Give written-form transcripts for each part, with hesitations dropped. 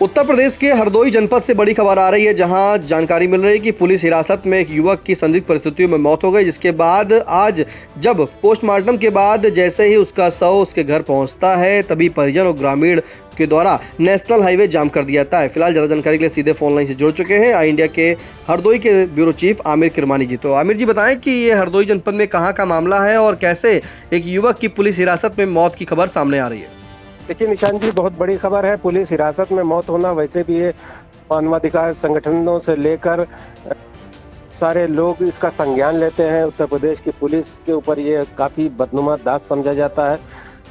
उत्तर प्रदेश के हरदोई जनपद से बड़ी खबर आ रही है, जहां जानकारी मिल रही है कि पुलिस हिरासत में एक युवक की संदिग्ध परिस्थितियों में मौत हो गई, जिसके बाद आज जब पोस्टमार्टम के बाद जैसे ही उसका शव उसके घर पहुंचता है, तभी परिजन और ग्रामीण के द्वारा नेशनल हाईवे जाम कर दिया जाता है। फिलहाल ज्यादा जानकारी के लिए सीधे फोन लाइन से जुड़ चुके हैं आई इंडिया के हरदोई के ब्यूरो चीफ आमिर किरमानी जी। तो आमिर जी बताएं कि ये हरदोई जनपद में कहां का मामला है और कैसे एक युवक की पुलिस हिरासत में मौत की खबर सामने आ रही है। देखिए निशान जी, बहुत बड़ी खबर है। पुलिस हिरासत में मौत होना वैसे भी ये मानवाधिकार संगठनों से लेकर सारे लोग इसका संज्ञान लेते हैं। उत्तर प्रदेश की पुलिस के ऊपर ये काफी बदनुमा दाग समझा जाता है।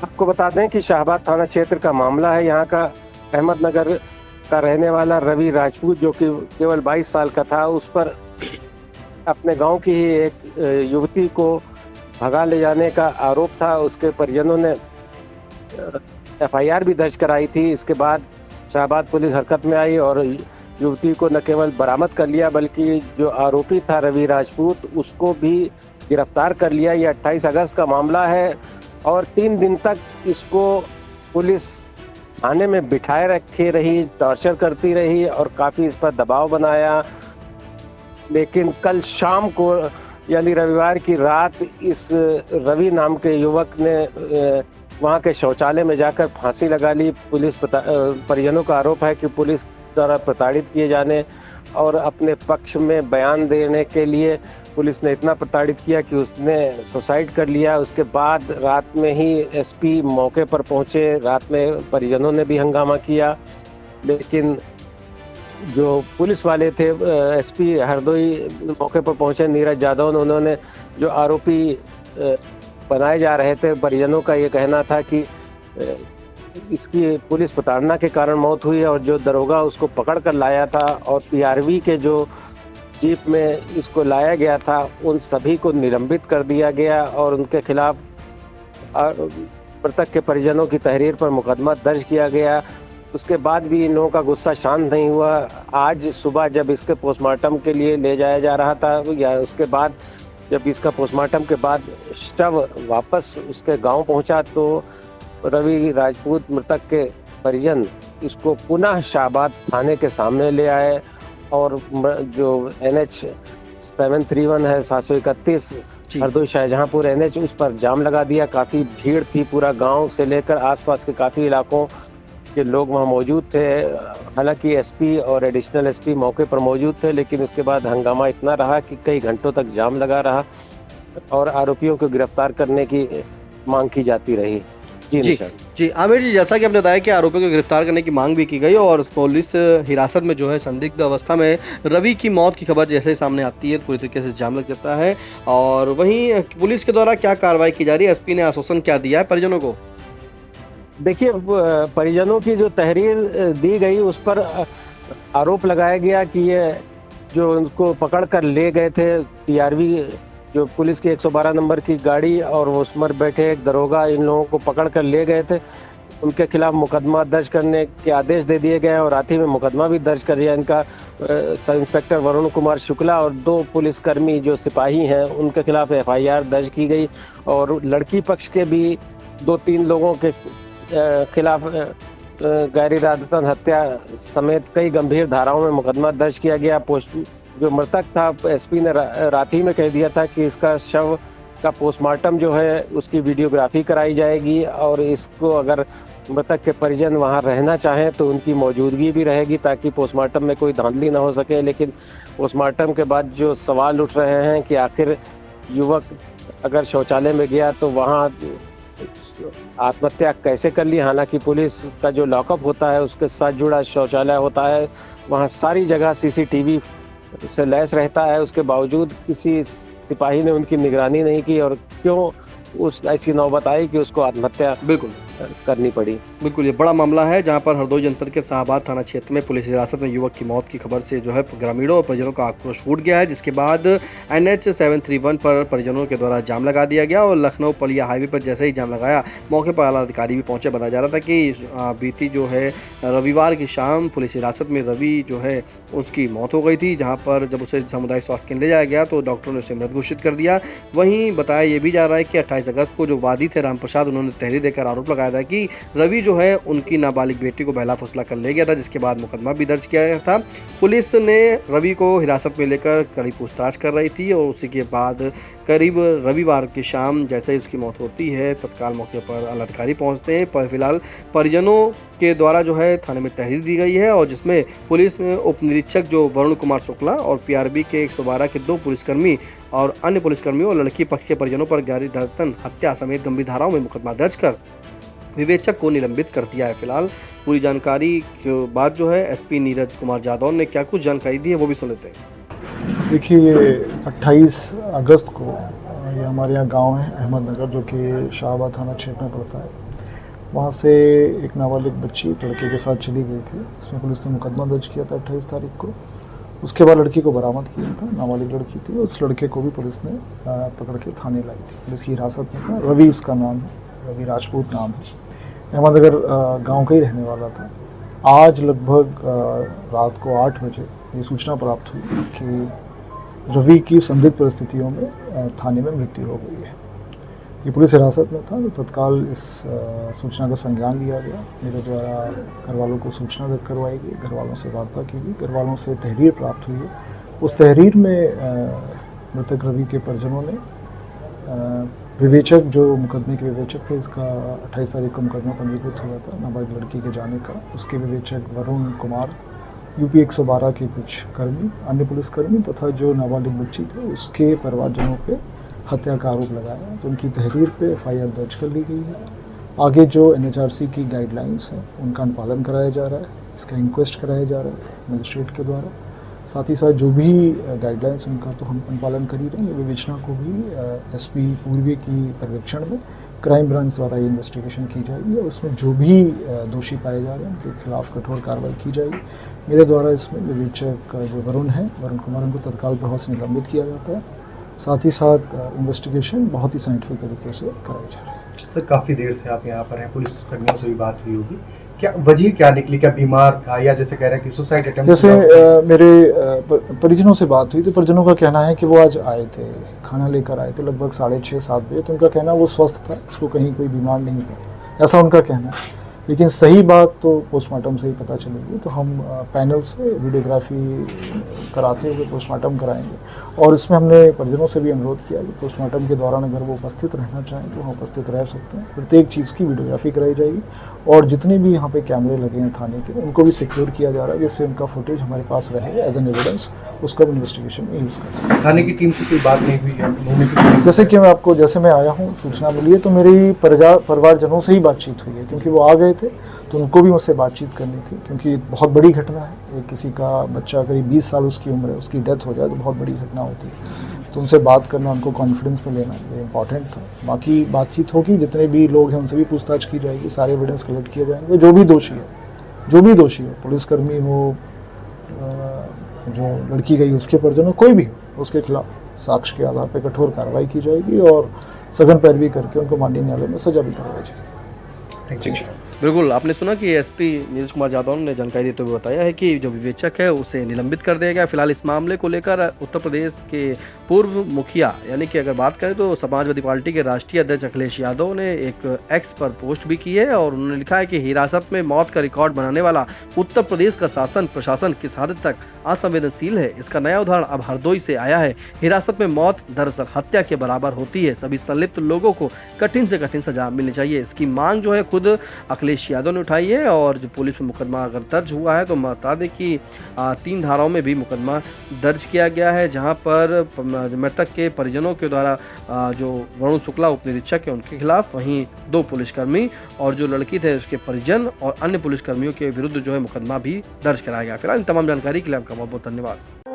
आपको बता दें कि शाहबाद थाना क्षेत्र का मामला है। यहाँ का अहमदनगर का रहने वाला रवि राजपूत, जो कि केवल 22 साल का था, उस पर अपने गांव की ही एक युवती को भगा ले जाने का आरोप था। उसके परिजनों ने FIR भी दर्ज कराई थी। इसके बाद शाहबाद पुलिस हरकत में आई और युवती को न केवल बरामद कर लिया, बल्कि जो आरोपी था रवि राजपूत, उसको भी गिरफ्तार कर लिया। ये 28 अगस्त का मामला है और 3 दिन तक इसको पुलिस थाने में बिठाए रखे रही, टॉर्चर करती रही और काफ़ी इस पर दबाव बनाया। लेकिन कल शाम को यानी रविवार की रात इस रवि नाम के युवक ने वहाँ के शौचालय में जाकर फांसी लगा ली। पुलिस परिजनों का आरोप है कि पुलिस द्वारा प्रताड़ित किए जाने और अपने पक्ष में बयान देने के लिए पुलिस ने इतना प्रताड़ित किया कि उसने सुसाइड कर लिया। उसके बाद रात में ही SP मौके पर पहुंचे। रात में परिजनों ने भी हंगामा किया, लेकिन जो पुलिस वाले थे, SP हरदोई मौके पर पहुंचे, नीरज यादव ने, उन्होंने जो आरोपी बनाए जा रहे थे, परिजनों का ये कहना था कि इसकी पुलिस प्रताड़ना के कारण मौत हुई है और जो दरोगा उसको पकड़ कर लाया था और PRV के जो जीप में इसको लाया गया था, उन सभी को निलंबित कर दिया गया और उनके खिलाफ मृतक के परिजनों की तहरीर पर मुकदमा दर्ज किया गया। उसके बाद भी इन लोगों का गुस्सा शांत नहीं हुआ। आज सुबह जब इसके पोस्टमार्टम के लिए ले जाया जा रहा था, या उसके बाद जब इसका पोस्टमार्टम के बाद शव वापस उसके गांव पहुंचा, तो रवि राजपूत मृतक के परिजन इसको पुनः शाहबाद थाने के सामने ले आए और जो NH 731 है, 731 हरदोई शाहजहांपुर NH, उस पर जाम लगा दिया। काफ़ी भीड़ थी, पूरा गांव से लेकर आसपास के काफ़ी इलाकों के लोग वहां मौजूद थे। हालांकि SP और एडिशनल SP मौके पर मौजूद थे, लेकिन उसके बाद हंगामा इतना रहा कि कई घंटों तक जाम लगा रहा और आरोपियों को गिरफ्तार करने की मांग की जाती रही। जी आमिर जी, जैसा कि आपने बताया कि आरोपियों को गिरफ्तार करने की मांग भी की गई और पुलिस हिरासत में जो है संदिग्ध अवस्था में रवि की मौत की खबर जैसे ही सामने आती है तो पूरी तरीके से जाम लग जाता है। और वहीं पुलिस के द्वारा क्या कार्रवाई की जा रही है, SP ने आश्वासन क्या दिया है परिजनों को? देखिए, परिजनों की जो तहरीर दी गई उस पर आरोप लगाया गया कि ये जो उनको पकड़ कर ले गए थे PRV, जो पुलिस की 112 नंबर की गाड़ी और उस पर बैठे एक दरोगा, इन लोगों को पकड़ कर ले गए थे। उनके खिलाफ मुकदमा दर्ज करने के आदेश दे दिए गए और रात ही में मुकदमा भी दर्ज कर दिया। इनका सब इंस्पेक्टर वरुण कुमार शुक्ला और 2 पुलिसकर्मी जो सिपाही हैं, उनके खिलाफ FIR दर्ज की गई और लड़की पक्ष के भी 2-3 लोगों के खिलाफ गैर इरादतन हत्या समेत कई गंभीर धाराओं में मुकदमा दर्ज किया गया। जो मृतक था, SP ने रात ही में कह दिया था कि इसका शव का पोस्टमार्टम जो है उसकी वीडियोग्राफी कराई जाएगी और इसको अगर मृतक के परिजन वहां रहना चाहें तो उनकी मौजूदगी भी रहेगी, ताकि पोस्टमार्टम में कोई धांधली ना हो सके। लेकिन पोस्टमार्टम के बाद जो सवाल उठ रहे हैं कि आखिर युवक अगर शौचालय में गया तो वहां आत्महत्या कैसे कर ली। हालांकि पुलिस का जो लॉकअप होता है उसके साथ जुड़ा शौचालय होता है, वहां सारी जगह CCTV से लैस रहता है। उसके बावजूद किसी सिपाही ने उनकी निगरानी नहीं की और क्यों उस ऐसी नौबत आई कि उसको आत्महत्या बिल्कुल करनी पड़ी। बिल्कुल, ये बड़ा मामला है जहां पर हरदोई जनपद के शाहबाद थाना क्षेत्र में पुलिस हिरासत में युवक की मौत की खबर से जो है ग्रामीणों और परिजनों का आक्रोश फूट गया है, जिसके बाद NH 731 पर परिजनों के द्वारा जाम लगा दिया गया और लखनऊ पलिया हाईवे पर जैसे ही जाम लगाया, मौके पर आला अधिकारी भी पहुंचे। बताया जा रहा था कि बीती जो है रविवार की शाम पुलिस हिरासत में रवि जो है उसकी मौत हो गई थी, जहाँ पर जब उसे सामुदायिक स्वास्थ्य केंद्र ले जाया गया तो डॉक्टरों ने उसे मृत घोषित कर दिया। वहीं बताया ये भी जा रहा है कि 28 अगस्त को जो वादी थे राम प्रसाद, उन्होंने तहरीर देकर आरोप लगाया शिकायत है कि रवि जो है उनकी नाबालिग बेटी को बहला फुसला कर ले गया था, जिसके बाद मुकदमा भी दर्ज किया गया था। पुलिस ने रवि को हिरासत में लेकर कड़ी पूछताछ कर रही थी और उसी के बाद करीब रविवार की शाम जैसे ही उसकी मौत होती है, तत्काल मौके पर अधिकारी पहुंचते हैं। पर फिलहाल परिजनों के द्वारा जो है थाने में तहरीर दी गई है और जिसमें पुलिस ने उप निरीक्षक जो वरुण कुमार शुक्ला और पीआरबी के 112 के 2 पुलिसकर्मी और अन्य पुलिसकर्मियों और लड़की पक्ष के परिजनों पर गैर धर्तन हत्या समेत गंभीर धाराओं में मुकदमा दर्ज कर विवेचक को निलंबित कर दिया है। फिलहाल पूरी जानकारी के बाद जो है एसपी नीरज कुमार जादौन ने क्या कुछ जानकारी दी है वो भी सुन लेते हैं। देखिए, ये 28 अगस्त को ये हमारे यहाँ गांव है अहमदनगर, जो कि शाहबाद थाना क्षेत्र में पड़ता है। वहाँ से एक नाबालिग बच्ची लड़के के साथ चली गई थी। इसमें पुलिस ने मुकदमा दर्ज किया था 28 तारीख को। उसके बाद लड़की को बरामद किया था, नाबालिग लड़की थी। उस लड़के को भी पुलिस ने पकड़ के थाने लाई थी। पुलिस की हिरासत में था। रवि इसका नाम है, रवि राजपूत नाम है। अहमदनगर गाँव का ही रहने वाला था। आज लगभग रात को 8 बजे ये सूचना प्राप्त हुई कि रवि की संदिग्ध परिस्थितियों में थाने में मृत्यु हो गई है। ये पुलिस हिरासत में था, तो तत्काल इस सूचना का संज्ञान लिया गया। मेरे द्वारा घर वालों को सूचना दर्ज करवाई गई, घर वालों से वार्ता की गई, घर वालों से तहरीर प्राप्त हुई है। उस तहरीर में मृतक रवि के परिजनों ने विवेचक, जो मुकदमे के विवेचक थे, इसका 28 तारीख को मुकदमा पंजीकृत हुआ था नाबालिग लड़की के जाने का। उसके विवेचक वरुण कुमार, यूपी 112 के कुछ कर्मी, अन्य पुलिसकर्मी तथा जो नाबालिग बच्ची थे उसके परिवारजनों पे हत्या का आरोप लगाया। तो उनकी तहरीर पे एफआईआर दर्ज कर ली गई है। आगे जो एनएचआरसी की गाइडलाइंस हैं उनका अनुपालन कराया जा रहा है। इसका इंक्वेस्ट कराया जा रहा है मजिस्ट्रेट के द्वारा। साथ ही साथ जो भी गाइडलाइंस उनका तो हम अनुपालन कर ही रहे हैं। विवेचना को भी एसपी पूर्वी की पर्यवेक्षण में क्राइम ब्रांच द्वारा ये इन्वेस्टिगेशन की जाएगी और उसमें जो भी दोषी पाए जा रहे हैं उनके खिलाफ कठोर कार्रवाई की जाएगी। मेरे द्वारा इसमें विवेचक जो वरुण है, वरुण कुमार, उनको तत्काल प्रभाव से निलंबित किया जाता है। साथ ही साथ इन्वेस्टिगेशन बहुत ही साइंटिफिक तरीके से कराई जा रही है। सर, काफ़ी देर से आप यहाँ पर हैं, पुलिस कर्मियों से भी बात हुई होगी, क्या वजह क्या निकली? क्या बीमार था या जैसे कह रहे हैं कि सुसाइड अटेम्प्ट? जैसे मेरे परिजनों से बात हुई तो परिजनों का कहना है कि वो आज आए थे, खाना लेकर आए थे लगभग 6:30-7 बजे। तो उनका कहना वो स्वस्थ था, उसको कहीं कोई बीमार नहीं था, ऐसा उनका कहना है। लेकिन सही बात तो पोस्टमार्टम से ही पता चलेगी। तो हम पैनल से वीडियोग्राफी कराते हुए पोस्टमार्टम कराएंगे और इसमें हमने परिजनों से भी अनुरोध किया कि पोस्टमार्टम के दौरान अगर वो उपस्थित रहना चाहें तो वहाँ उपस्थित रह सकते हैं। प्रत्येक चीज़ की वीडियोग्राफी कराई जाएगी और जितने भी यहाँ पे कैमरे लगे हैं थाने के, उनको भी सिक्योर किया जा रहा है, जिससे उनका फुटेज हमारे पास रहे एज एन एविडेंस, उसको हम इन्वेस्टिगेशन में यूज़ कर सकते हैं। थाने की टीम से कोई बात नहीं हुई है? जैसे कि मैं आपको, जैसे मैं आया हूँ सूचना मिली है तो मेरी परिवारजनों से ही बातचीत हुई है, क्योंकि वो आ गए थे तो उनको भी मुझसे बातचीत करनी थी, क्योंकि बहुत बड़ी घटना है। किसी का बच्चा करीब 20 साल उसकी उम्र है, उसकी डेथ हो जाए तो बहुत बड़ी घटना होती है। तो उनसे बात करना, उनको कॉन्फिडेंस में लेना ये इम्पॉर्टेंट था। बाकी बातचीत होगी, जितने भी लोग हैं उनसे भी पूछताछ की जाएगी, सारे एविडेंस कलेक्ट किए जाएंगे। जो भी दोषी है, पुलिसकर्मी हो, जो लड़की गई उसके परिजन हो, कोई भी हो, उसके खिलाफ साक्ष्य के आधार पर कठोर कार्रवाई की जाएगी और सघन पैरवी करके उनको माननीय न्यायालय में सजा भी करवाई जाएगी। बिल्कुल, आपने सुना कि एसपी नीरज कुमार जादौन ने जानकारी देते हुए बताया है कि जो विवेचक है उसे निलंबित कर दिया गया। फिलहाल इस मामले को लेकर उत्तर प्रदेश के पूर्व मुखिया, यानी कि अगर बात करें तो समाजवादी पार्टी के राष्ट्रीय अध्यक्ष अखिलेश यादव ने एक एक्स पर पोस्ट भी की है और उन्होंने लिखा है कि हिरासत में मौत का रिकॉर्ड बनाने वाला उत्तर प्रदेश का शासन प्रशासन किस हद तक असंवेदनशील है, इसका नया उदाहरण अब हरदोई से आया है। हिरासत में मौत दरअसल हत्या के बराबर होती है। सभी संलिप्त लोगों को कठिन से कठिन सजा मिलनी चाहिए। इसकी मांग जो है खुद अखिलेश यादव ने उठाई है और जो पुलिस में मुकदमा अगर दर्ज हुआ है तो बता दें कि 3 धाराओं में भी मुकदमा दर्ज किया गया है, जहां पर मृतक के परिजनों के द्वारा जो वरुण शुक्ला उप निरीक्षक है उनके खिलाफ, वहीं 2 पुलिसकर्मी और जो लड़की थे उसके परिजन और अन्य पुलिसकर्मियों के विरुद्ध जो है मुकदमा भी दर्ज कराया गया। फिलहाल तमाम जानकारी के लिए आपका बहुत बहुत धन्यवाद।